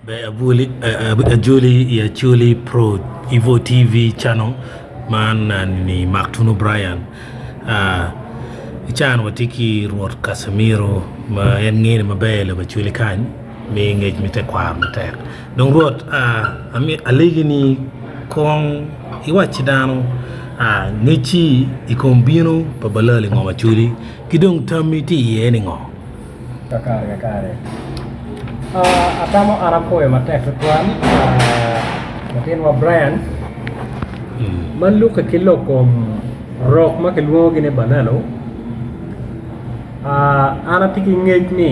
Acoli Acoli Pro Evo TV channel man ni Martuno Brian chan watiki ruot Kasimiro ma en ngene mabele ba chuli kan mi ngej mi te kwar mi tek donc ruot ami alegi ni kong iwachi dano ngechi ikombino pa balale ngoma chuli kidong tamiti yeni ngo kakare atamo arapo e matek tuan matin wa Brian man luka kilo kom rock ma ke luo gine Balaalo ana tiki ngej ni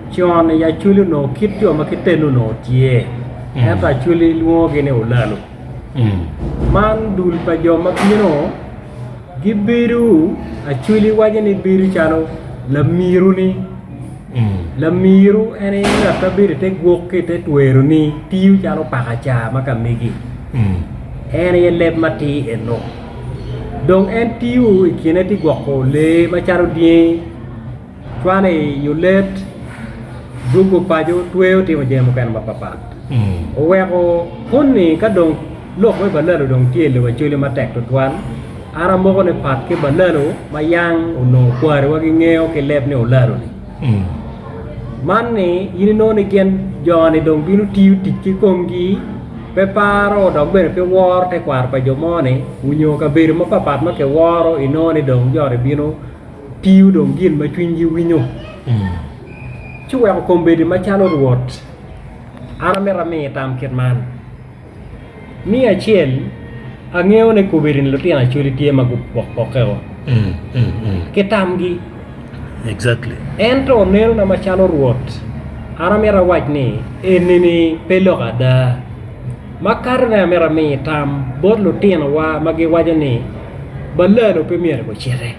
chon ya chuli no kityo ma kitenu no tie eta chuli luo gine Ulalo man dul pa jo ma kino gibiru a chuli wajani biru chano la miru ni la miru ene na tabiri te gokke te tueru ni tiu chano pakacha makamegi ene ye leb mati eno donc en tiu ikine ti gokko le macharo die twane yulet dugo pajo tueo ti mojemo kan papat o weko honni ka donc lok we Balaalo donc tiele wa chule matek to twan ara mogo ne pat ke Balaalo mayang uno kware wagi ngeo ke leb ne Ulalo ni manni yini noni gen joni donc binu tiu tikki kongi pe paro dog bere pe wor te kwar pa jomone unyo ka bere mo papat ma ke woro inoni dong jore binu tiu dong gin ma twinji winyo chuwa ko kombedi ma chalo ruot ara mera me tam ketman ni achiel angeo ne kuberin lotiana chuli tie magu pokeo ketamgi exactly ento nero na machalo ruot ara mera wajni enini peloga da makarna mera mi tam bodlo tiena wa magi wajani Balaalo premier ko chere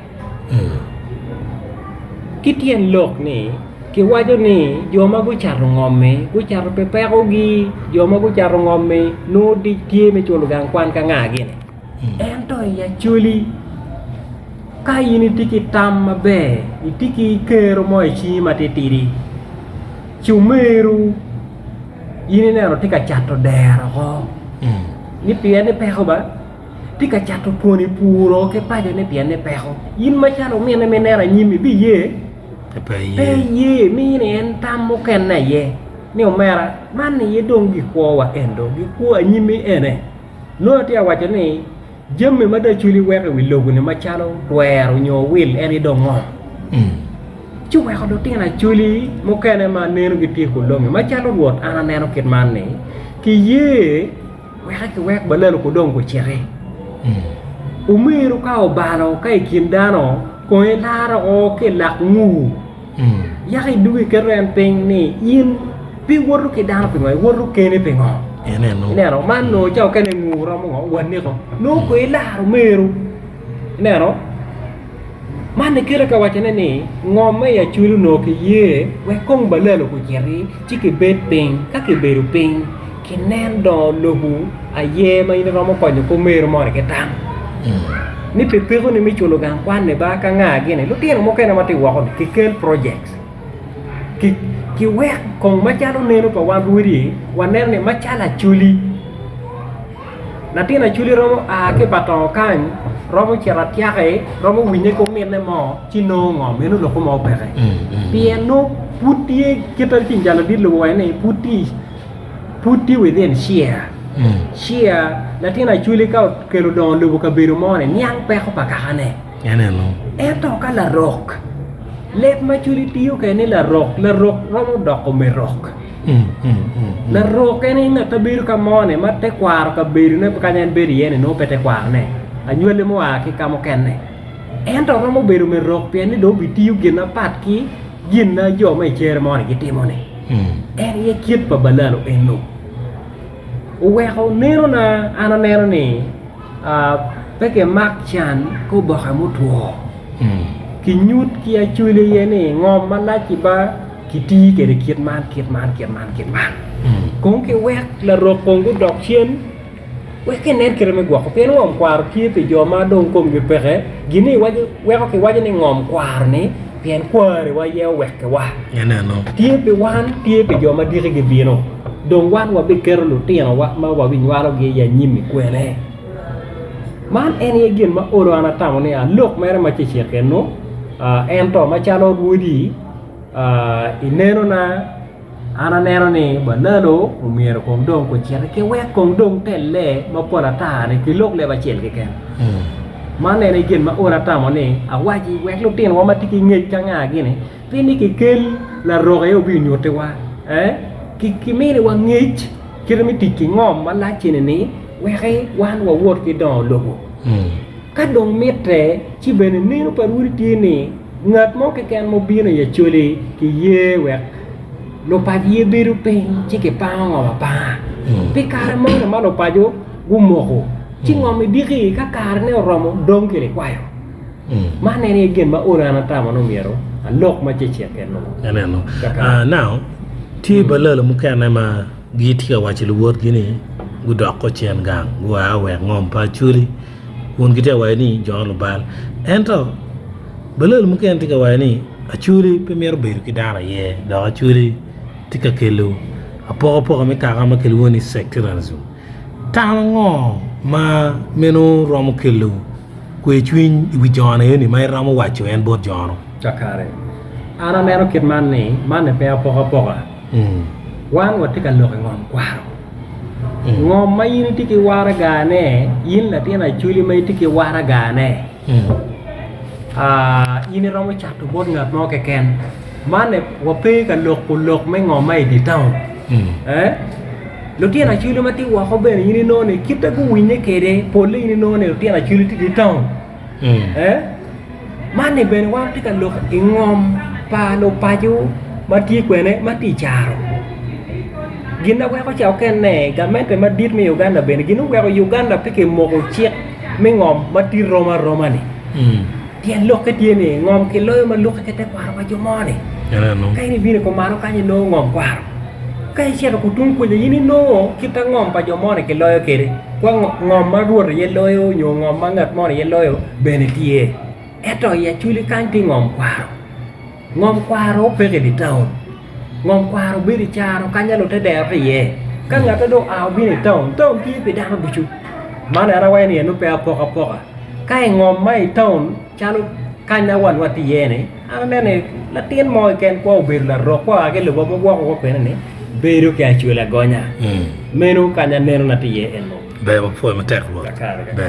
kitien lok ni ki wajoni joma gu charo ngome gu charo pepego gi joma gu charo ngome no di tie me cholo gang kwan ka ngagi ne ento ya chuli ka yini tiki tam mabe itiki kero mo chi matetiri chumeru yini nero tika chato dero ho ni piene peho ba tika chato poni puro ke pajo ne piene peho yin machalo mene menera nyimi bi ye pe ye mi ne en tam mo ken na ye ni omera man ye dongi ko wa endo gi ko nyimi ene no ti awacho ni jemme ma da chuli weke wi logo ne machalo dwero nyo wil eni dongo chuwe ko do tina chuli mo kene ma nenu gi ti ko longi machalo ruot ana neno kit man ne ki ye weke Balaalo ko dongo chere umiru ka obalo ka ikindano ko elara o ke lak ngu yaki dugi keren peng ni in pi woru ke dano pingoy woru kene pingo inero man no chao kene ngu romo ngo wani ko no ko ilaro meru inero man ne kira ka wachane ni ngome ya chulu no ke ye we kong Balaalo ko jeri chiki bet ping ka ke beru ping ke nendo lobu aye ma ina romo ko ko meru mo ke tam ni pepego ni mi cholo gang kwan ne ba ka ngagi ne lo tieno mo kena mati wa ko ki kel projects ki wek kong machalo neno pa wan ruiri waner ne machala chuli natina chuli romo ke pato kan romo chera tiake romo winye ko mene mo chino ngo meno lo ko mo pere piano putie kita tinjalo di lo wene puti within share latina chuli ka kelo don lubu ka biru mone nyang pe ko pakane no eto ka la rock lep ma chuli tiu ke ni la rock romo doko me rock la rock ene na tabiru ka mone ma te kwar ka biru ne kanyen beri yene no pete kwar ne anyuele mo aki kamo kenne ento romo biru me rock pe ni do bitiu gina patki gina jo me chere mone gitimone ye kit pa Balaalo eno weko nero na ana nero ni peke mak chan ko boka mutuo ki nyut ki achule yene ngom malachi ba kiti ke de kit man kong ke wek la rokong go dok chien weke nen kere me gwako pen ngom kwar ki pe joma dong kom ge pere gini weko ke waje ni ngom kwar ni pien kware wa ye weke wa no tie pe wan tie pe joma dire ge bino dong wan wa be kero lu tieno wa ma wa win waro ge ya nyimi kwele man en ye gen ma oro ana tamo ne a lok mere ma ci cheke no ento ma chalo rudi ineno na ana neno ni Balaalo umiero kong dong ko chere ke we kong dong telle ma pora ta ne ki lok le ba chel ke ken man ne gen ma ora tamo ne a waji we lu tieno wa ma tiki ngej ka nga gini pini ki kel la roga yo bi nyote wa ki mene wa ngej kire mi tiki ngom ma la chene ni we kai wan wa wot ki don logo ka dong mete ci bene ni no paruri tieni ngat mo ke ken mo bi ne ya chole ki ye we lo pa ye biru pe ci ke pa ngo pa pe kar mo na ma lo pa jo gu mo ko ci ngom mi digi ka kar ne romo dong ki le kwayo ma ne gen ma ora na ta mo no miero a lok ma ci ci ken no no now ti Balaalo mu ken ma gi ti ka wa ci lu wot gi ni gu do ko chen gang gu a we ngom pa chuli kun gite wa ni John Bal ento Balaalo mu ken ti ka wa ni Acholi premier beru ki dara ye da Acholi tika kelu apo mi ka ma kelu ni sector anzu tango ma meno romo kelu ko chwin wi jona ni mai ramo wacho en bot jono jakare ana nero kit man ni man ne pe apo wan wa tika lo ngom kwaro ngom mai ni tiki wara gane yin la tina Acholi mai tiki wara gane ini romo chatu bot ngat mo ke ken mane wa pe ka lok mai ngom mai di town lo tina Acholi mati wa ko ben ini no ne kita ku winye kede pole ini no ne lo tina Acholi di town mane ben wa tika lok ngom pa lo paju mati kwene mati charo ginda wa ko chao ken ne gamet ma dit mi Uganda ben ginu wa Uganda peke mo ko chiek me ngom mati roma ni tian lok ke tiene ngom ke loyo ma lok ke te kwaro wa jomone kai ni bine ko maro kanye no ngom kwaro kai chero ku tung ko yini no kita ngom pa jomone ke loyo kere kwa ngom ma ruor ye loyo nyo ngom ma ngat mone ye loyo bene tie eto ya Acholi kan ti ngom kwaro peke di town ngom kwaro biri charo kanya lo te der ye kan ngata do aw bine town ti pe dama buchu mana ara wa ni no pe apoka kai ngom mai town chalo kanya wan wati yene ana ne la tien mo ken ko bir la ro ko age lo bo ko ko ne beru ke Acholi gonya menu kanya neno na ti ye en mo be ba fo ma tek lo be